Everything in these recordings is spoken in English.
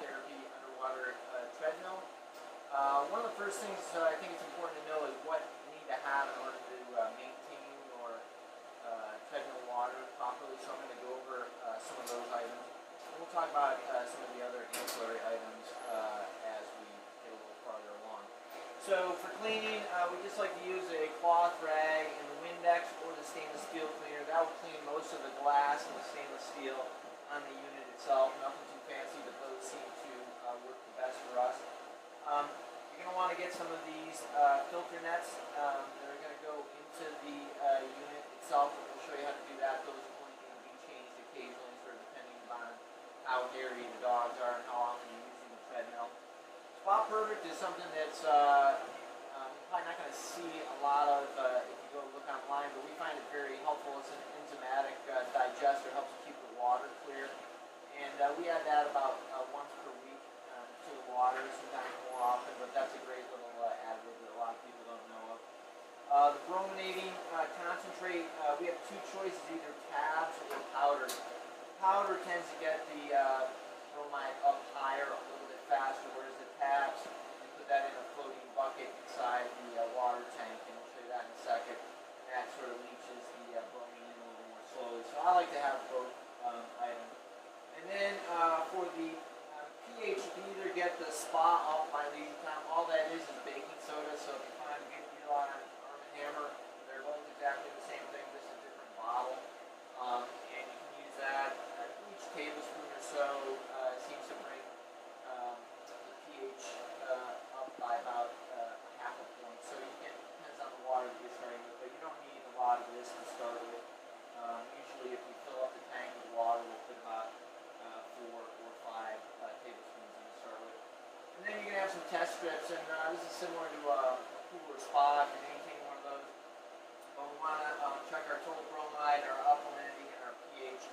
therapy underwater treadmill. One of the first things I think it's important to know is what you need to have in order to maintain your treadmill water properly. So I'm going to go over some of those items. And we'll talk about some of the other ancillary items as we get a little farther along. So for cleaning, we just like to use a cloth rag and the Windex or the stainless steel cleaner. That will clean most of the glass and the stainless steel on the unit itself. Nothing too fancy, but those seem to work the best for us. You're going to want to get some of these filter nets that are going to go into the unit itself. We'll show you how to do that. Those are only going to be changed occasionally, sort of depending on how hairy the dogs are and how often you're using the treadmill. Spot Perfect is something that's you're probably not going to see a lot of if you go look online, but we find it very helpful. It's an enzymatic digester, helps keep the water clear. And we add that about once per week to the water, sometimes more often, but that's a great little additive that a lot of people don't know of. The brominating concentrate, we have two choices, either tabs or powder. Powder tends to get the bromide up higher a little bit faster, whereas the tabs, you put that in a floating bucket inside the water tank, and we'll show you that in a second. And that sort of leaches the bromine in a little more slowly. So I like to have both items. And then for the pH, you can either get the spa up by leisure time. All that is baking soda. So if you find a good deal on Arm & Hammer, they're both exactly the same thing, just a different bottle. And you can use that. Each tablespoon or so seems to bring the pH up by about half a point. So you can, depends on the water that you're starting with, but you don't need a lot of this to start with. Usually if we fill up the tank with water, we'll put about 4 or 5 tablespoons in to start with. And then you're going to have some test strips, and this is similar to a pool or spa if you're maintaining one of those. But we want to check our total bromide, our alkalinity, and our pH,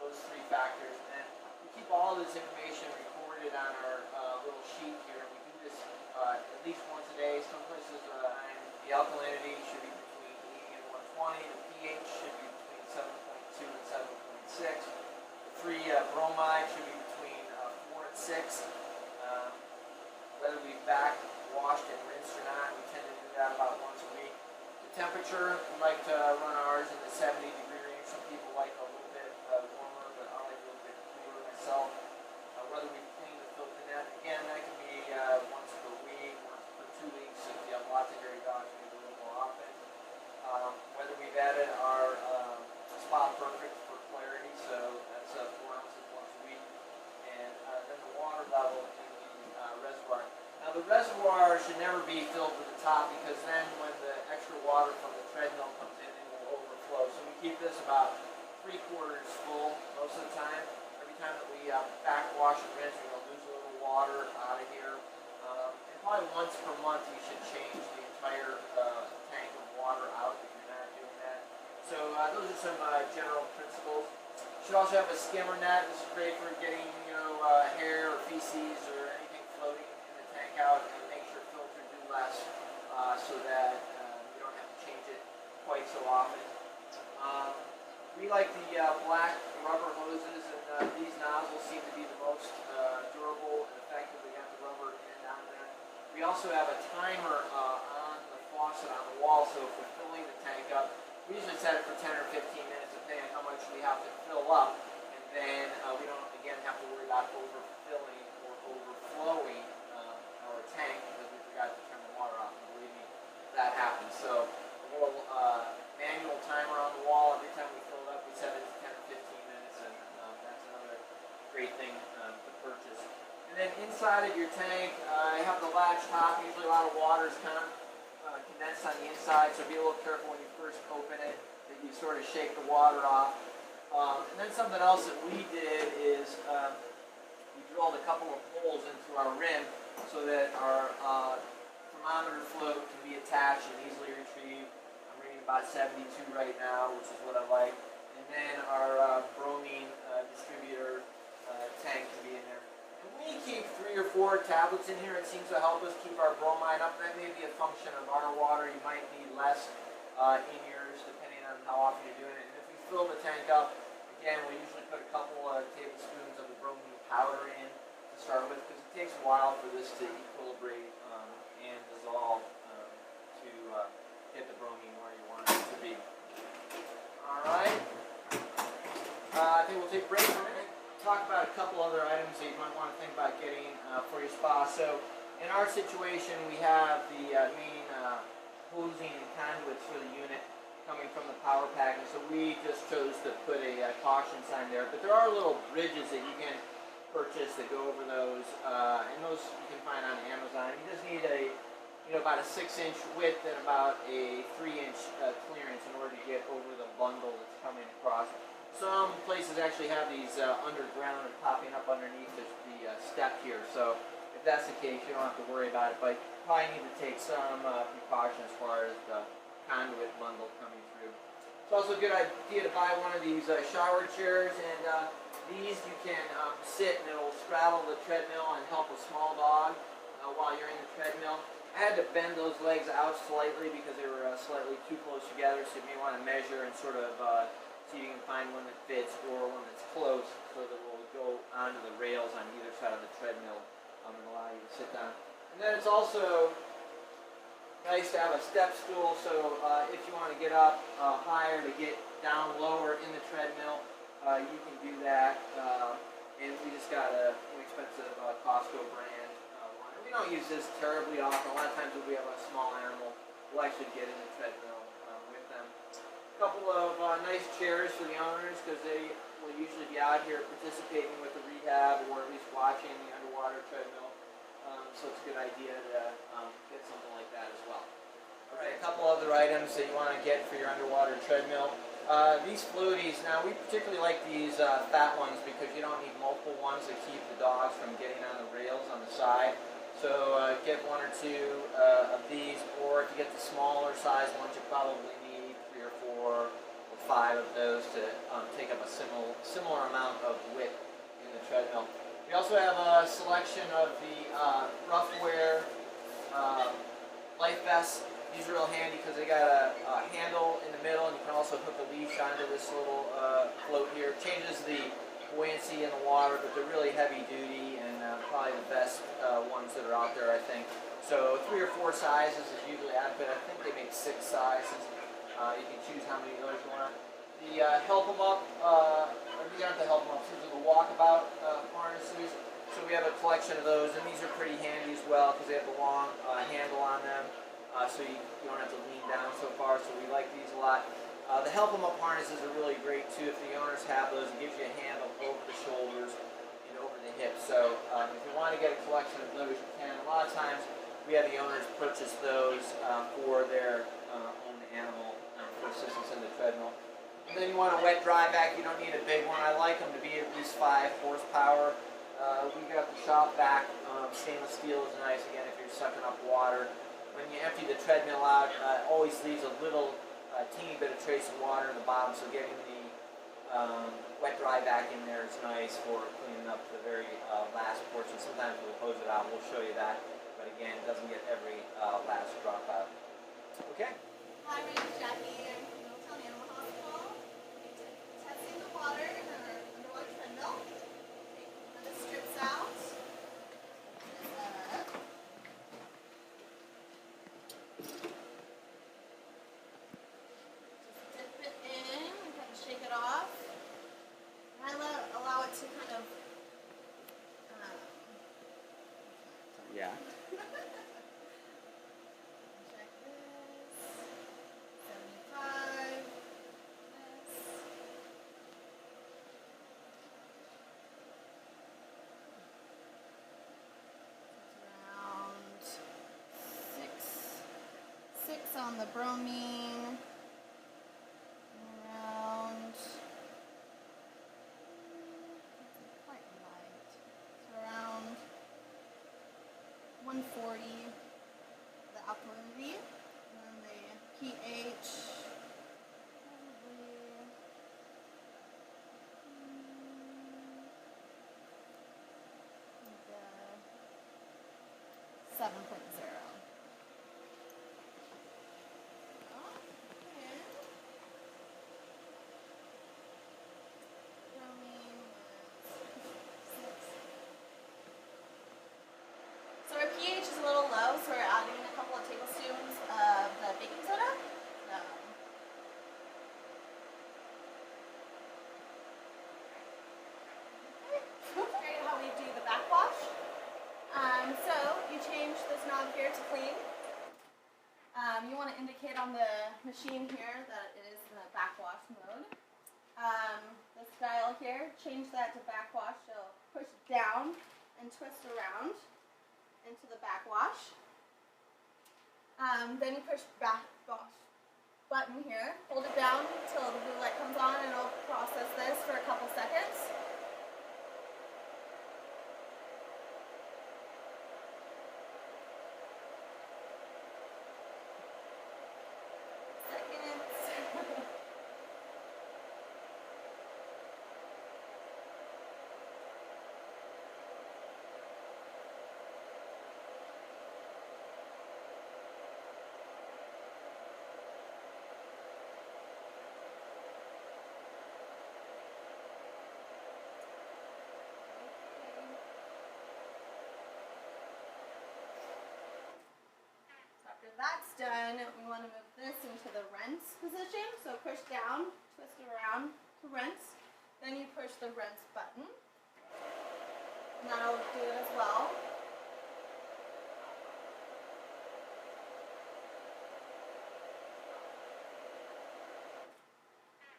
those 3 factors. And then we keep all this information recorded on our little sheet here. We do this at least once a day. Some places the alkalinity should be between 80 and 120. The pH should be between 7.2 and 7.6. Free bromide should be between 4 and 6. Whether we backwashed and rinsed or not, we tend to do that about once a week. The temperature, we like to run ours in the 70-degree range. Some people like a little bit warmer, but I like a little bit cooler myself. Whether we clean the filter net, again, that can be once per week, once per 2 weeks. If you have lots of hairy dogs, maybe a little more often. Whether we've added our Spot Perfect for clarity, so that's 4 ounces once a week, and then the water level in the reservoir. Now the reservoir should never be filled to the top, because then when the extra water from the treadmill comes in, it will overflow. So we keep this about 3/4 full most of the time. Every time that we backwash and rinse, we're going to lose a little water out of here. And probably once per month you should change the entire tank of water out if you're not doing that. So those are some general principles. You should also have a skimmer net. This is great for getting hair or feces or anything floating in the tank out, and make sure filters do less so that you don't have to change it quite so often. We like the black rubber hoses, and these nozzles seem to be the most durable and effective. They got the rubber end on there. We also have a timer on the faucet on the wall, so if we're filling the tank up, we usually set it for 10 or 15 minutes, depending on how much we have to fill up, and then we don't, again, have to worry about overfilling or overflowing our tank because we forgot to turn the water off, and believe me, that happens. So a little manual timer on the wall. Every time we fill it up, we set it to 10 or 15 minutes, and that's another great thing to purchase. And then inside of your tank, you have the latch top. Usually a lot of water is condensed on the inside, so be a little careful when you first open it, that you sort of shake the water off. And then something else that we did is we drilled a couple of holes into our rim so that our thermometer float can be attached and easily retrieved. I'm reading about 72 right now, which is what I like. And then our bromine distributor tank can be in there. And we keep 3 or 4 tablets in here. It seems to help us keep our bromine up. That may be a function of our water. You might need less in yours, depending on how often you're doing it. And if we fill the tank up, again, we usually put a couple of tablespoons of the bromine powder in to start with, because it takes a while for this to equilibrate and dissolve to hit the bromine where you want it to be. Alright, I think we'll take a break for a minute, talk about a couple other items that you might want to think about getting for your spa. So in our situation, we have the main hosing and conduits for the unit coming from the power pack, and so we just chose to put a caution sign there. But there are little bridges that you can purchase that go over those, and those you can find on Amazon. You just need about a 6-inch width and about a 3-inch clearance in order to get over the bundle that's coming across. Some places actually have these underground and popping up underneath the step here, so if that's the case, you don't have to worry about it, but you probably need to take some precaution as far as the conduit bundle coming through. It's also a good idea to buy one of these shower chairs, and these you can sit and it'll straddle the treadmill and help a small dog while you're in the treadmill. I had to bend those legs out slightly because they were slightly too close together, so you may want to measure and sort of see if you can find one that fits or one that's close so that it will go onto the rails on either side of the treadmill and allow you to sit down. And then it's also nice to have a step stool, so if you want to get up higher to get down lower in the treadmill, you can do that. And we just got an inexpensive Costco brand one. We don't use this terribly often. A lot of times when we have a small animal, we'll actually get in the treadmill with them. A couple of nice chairs for the owners, because they will usually be out here participating with the rehab or at least watching the underwater treadmill. So it's a good idea to get something like that as well. Alright, a couple other items that you want to get for your underwater treadmill. These floaties, now we particularly like these fat ones because you don't need multiple ones to keep the dogs from getting on the rails on the side. So get one or two of these, or if you get the smaller size ones, you probably need 3 or 4 or 5 of those to take up a similar amount of width in the treadmill. We also have a selection of the Ruff life vests. These are real handy because they got a handle in the middle, and you can also hook a leash onto this little float here. It changes the buoyancy in the water, but they're really heavy duty and probably the best ones that are out there, I think. So 3 or 4 sizes is usually adequate. I think they make 6 sizes. You can choose how many of those you want. The help them up, you don't have to help them up, these are the walkabout harnesses. So we have a collection of those, and these are pretty handy as well because they have a long handle on them. So you don't have to lean down so far, so we like these a lot. The help them up harnesses are really great too. If the owners have those, it gives you a handle over the shoulders and over the hips. So if you want to get a collection of those, you can. A lot of times we have the owners purchase those for their own animal for assistance in the treadmill. And then you want a wet dry vac. You don't need a big one. I like them to be at least 5 horsepower. We got the shop vac. Stainless steel is nice again if you're sucking up water. When you empty the treadmill out, it always leaves a little teeny bit of trace of water in the bottom, so getting the wet dry vac in there is nice for cleaning up the very last portion. Sometimes we'll hose it out, we'll show you that, but again, it doesn't get every last drop out. Okay? Hi, my name is Jackie. I'm from Middletown Animal Hospital. We're testing the water in our underwater treadmill. Take one of the strips out. Shake it off. And I allow it to kind of Yeah. check this. 75. This. It's around 6 on the bromine. Quite light. So around 140, the alkalinity, and then the pH, probably 7.0. this knob here to clean. You want to indicate on the machine here that it is the backwash mode. This dial here, change that to backwash. So push down and twist around into the backwash. Then you push backwash button here. Hold it down until the blue light comes on, and it'll process this for a couple seconds. After that's done, we want to move this into the rinse position. So push down, twist around to rinse. Then you push the rinse button. And that'll do it as well.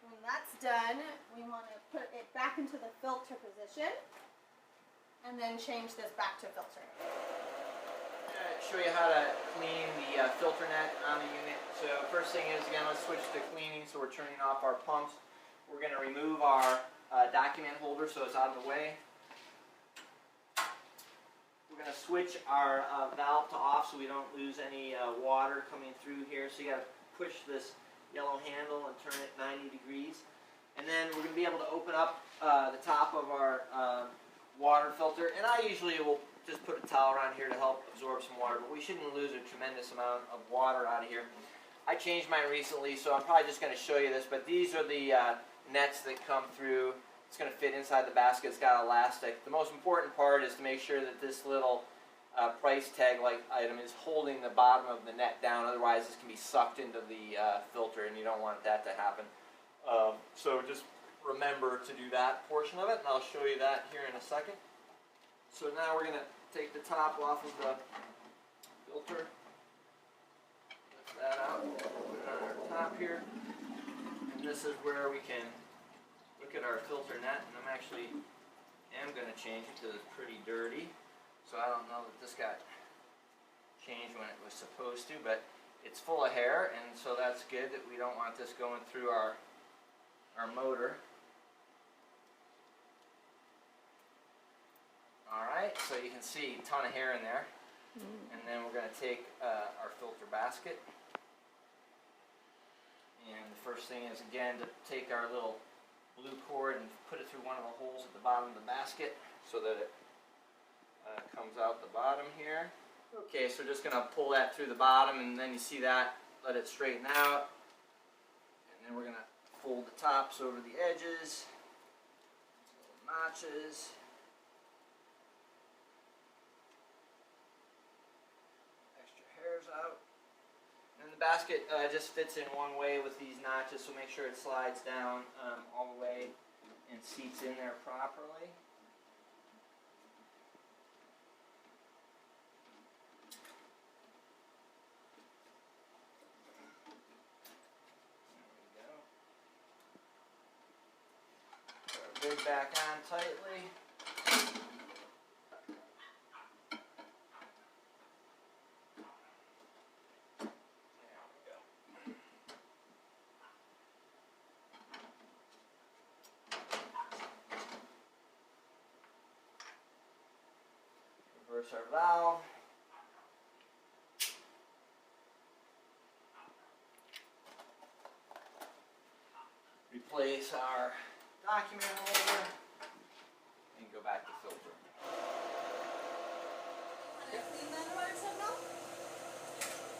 When that's done, we want to put it back into the filter position. And then change this back to filter. Show you how to clean the filter net on the unit. So first thing is, again, let's switch to cleaning. So we're turning off our pumps. We're going to remove our document holder so it's out of the way. We're going to switch our valve to off so we don't lose any water coming through here. So you got to push this yellow handle and turn it 90 degrees. And then we're going to be able to open up the top of our water filter. And I usually will just put a towel around here to help absorb some water, but we shouldn't lose a tremendous amount of water out of here. I changed mine recently, so I'm probably just going to show you this, but these are the nets that come through. It's going to fit inside the basket. It's got elastic. The most important part is to make sure that this little price tag-like item is holding the bottom of the net down, otherwise this can be sucked into the filter, and you don't want that to happen. So just remember to do that portion of it, and I'll show you that here in a second. So now we're going to take the top off of the filter, lift that out, put it on our top here, and this is where we can look at our filter net, and am going to change it because it's pretty dirty, so I don't know that this got changed when it was supposed to, but it's full of hair, and so that's good that we don't want this going through our motor. Alright, so you can see a ton of hair in there. And then we're going to take our filter basket. And the first thing is, again, to take our little blue cord and put it through one of the holes at the bottom of the basket so that it comes out the bottom here. Okay, so we're just going to pull that through the bottom, and then you see that, let it straighten out. And then we're going to fold the tops over the edges, little notches. Out. And the basket just fits in one way with these notches, so make sure it slides down all the way and seats in there properly. There we go. Put our lid back on tightly. Reverse our valve. Replace our document holder and go back to filter. Want to clean that water tunnel?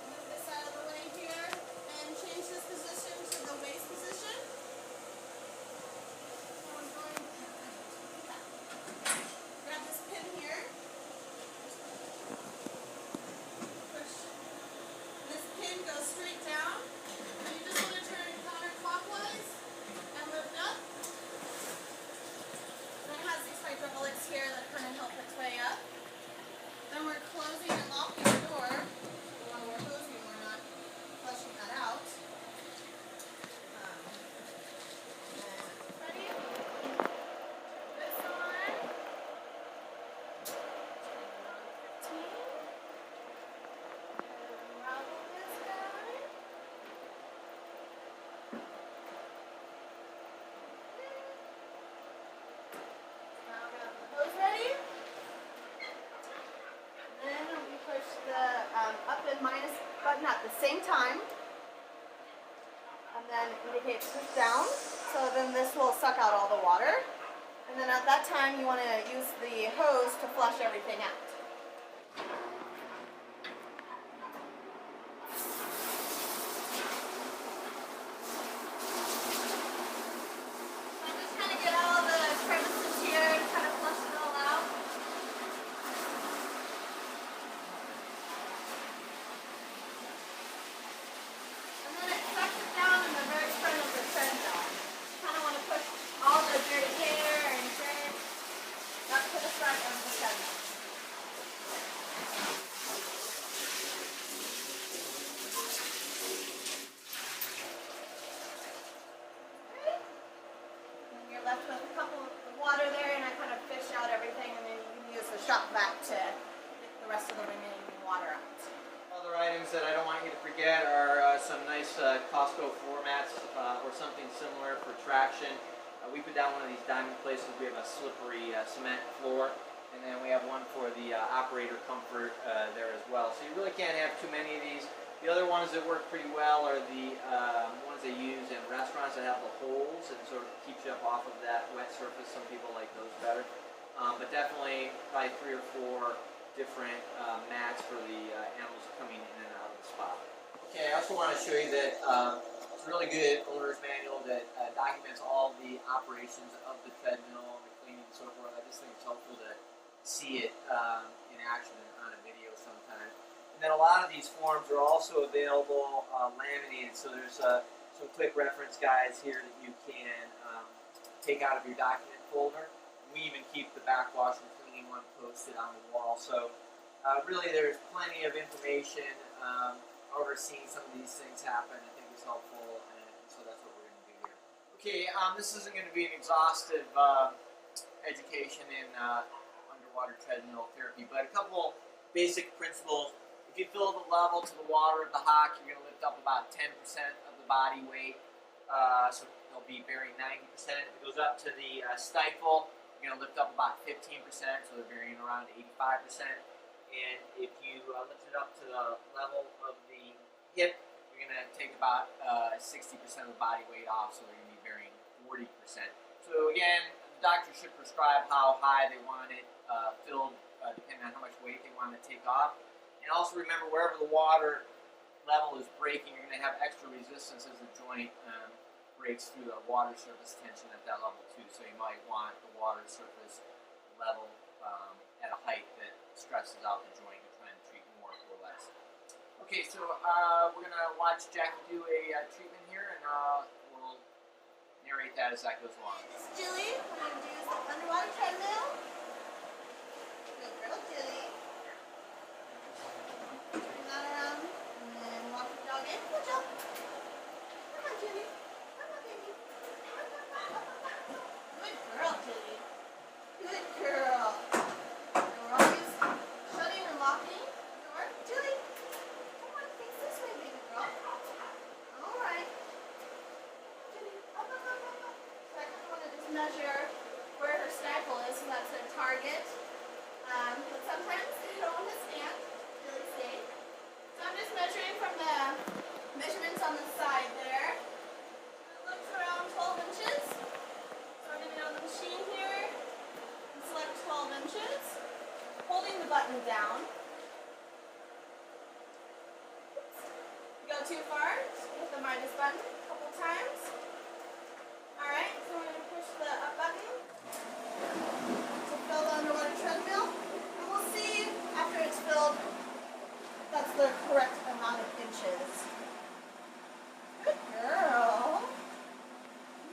Move this out of the way here and change this position to the waste position. So I'm going to grab this pin here. Push. This pin goes straight down. And you just want to turn it counterclockwise and lift up. Then it has these hydraulics here that kind of help its way up. Then we're closing and locking the door. button at the same time. And then indicate push down. So then this will suck out all the water. And then at that time you want to use the hose to flush everything out. Left with a couple of water there, and I kind of fish out everything, and then you can use the shop vac to get the rest of the remaining water out. Other items that I don't want you to forget are some nice Costco floor mats or something similar for traction. We put down one of these diamond places. We have a slippery cement floor, and then we have one for the operator comfort there as well. So you really can't have too many of these. The other ones that work pretty well are the ones they use in restaurants that have the holes and sort of keeps you up off of that wet surface. Some people like those better. But definitely probably 3 or 4 different mats for the animals coming in and out of the spot. Okay, I also want to show you that it's a really good owner's manual that documents all the operations of the treadmill, the cleaning and so forth. I just think it's helpful to see it in action on a video sometime. And then a lot of these forms are also available laminated, so there's some quick reference guides here that you can take out of your document folder. We even keep the backwash and cleaning one posted on the wall. So really there's plenty of information. However, seeing some of these things happen I think is helpful, and so that's what we're going to do here. Okay, this isn't going to be an exhaustive education in underwater treadmill therapy, but a couple basic principles. If you fill the level to the water of the hock, you're going to lift up about 10% of the body weight. So they'll be bearing 90%. If it goes up to the stifle, you're going to lift up about 15%, so they're bearing around 85%. And if you lift it up to the level of the hip, you're going to take about 60% of the body weight off, so they're going to be bearing 40%. So again, the doctor should prescribe how high they want it filled, depending on how much weight they want to take off. And also remember, wherever the water level is breaking, you're going to have extra resistance as the joint breaks through the water surface tension at that level too. So you might want the water surface level at a height that stresses out the joint. You're trying to treat more or less. Okay, so we're going to watch Jackie do a treatment here, and we'll narrate that as that goes along. This is Julie. We're going to do the underwater treadmill. Good girl, Julie. Turn that around, and then walk the dog in. Good job. Come on, Julie. Come on, baby. Good girl, Julie. Good girl. We're always shutting and locking the door. Julie, come on, face this way, baby girl. All right. Julie, up, up, up, up, up. So I kind of want to just measure where her stifle is, so that's her target. But sometimes you don't want to stand. Really stay. So I'm just measuring from the measurements on the side there. It looks around 12 inches. So we're going to go to the machine here and select 12 inches. Holding the button down. Oops. If you go too far, just hit the minus button a couple times. Alright, so we're going to push the up button to fill the underwater treadmill. And we'll see after it's filled that's the correct amount of inches. Good girl.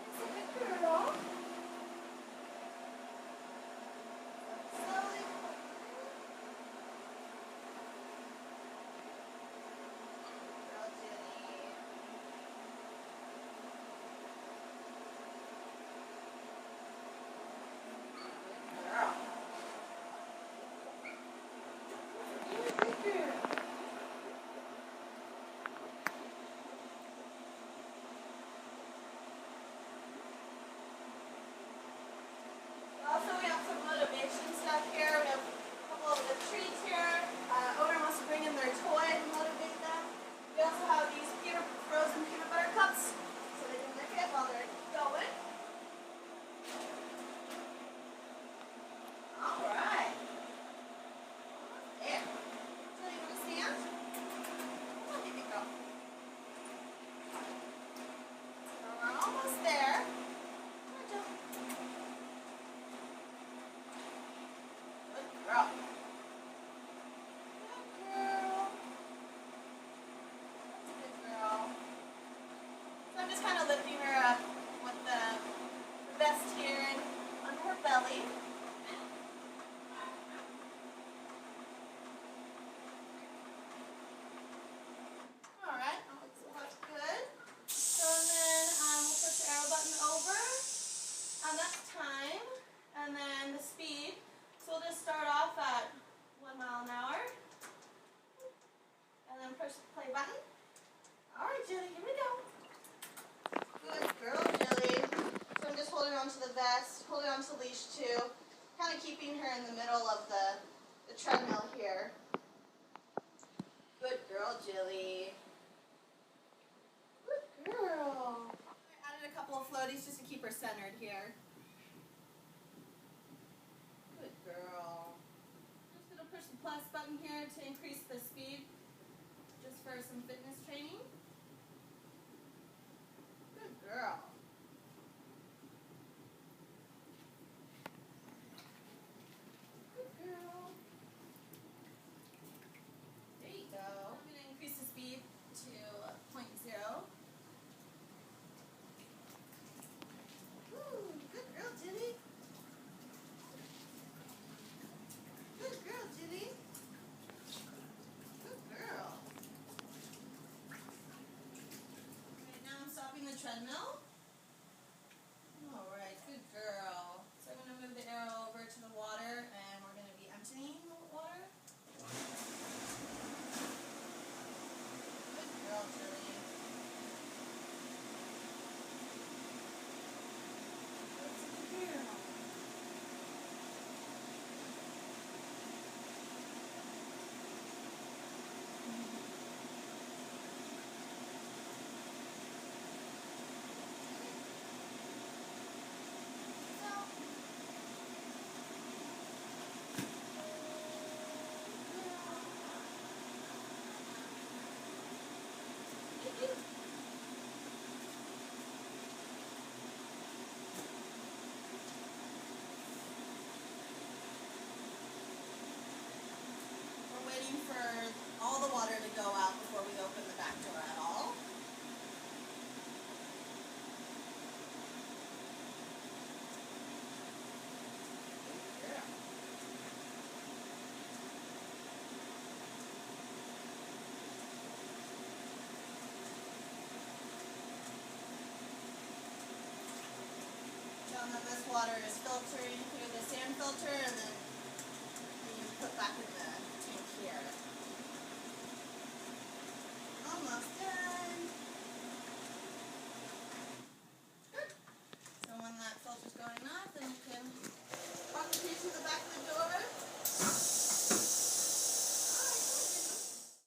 That's a good girl. Slowly. Girl, Julie. just kind of lifting her up with the vest here and under her belly. Alright, that's good. So then we'll push the arrow button over. That's time. And then the speed. So we'll just start off at 1 mile an hour. And then push the play button. Alright, Jilly, here we go. Good girl, Jilly. So I'm just holding on to the vest, holding on to the leash too. Kind of keeping her in the middle of the treadmill here. Good girl, Jilly. Good girl. I added a couple of floaties just to keep her centered here. Good girl. I'm just going to push the plus button here to increase the speed, just for some fitness training. Good girl. Good girl. There you go. I'm going to increase the speed to 0.0. Ooh, good girl, Jilly. Good girl, Jilly. Good girl. Alright, now I'm stopping the treadmill. Alright, good girl. So I'm going to move the arrow over to the water and we're going to be emptying the water. Good girl, Jilly. Good girl. We're waiting for all the water to go out before we open the back door at all. Yeah. Show them that this water is filtering through the sand filter and then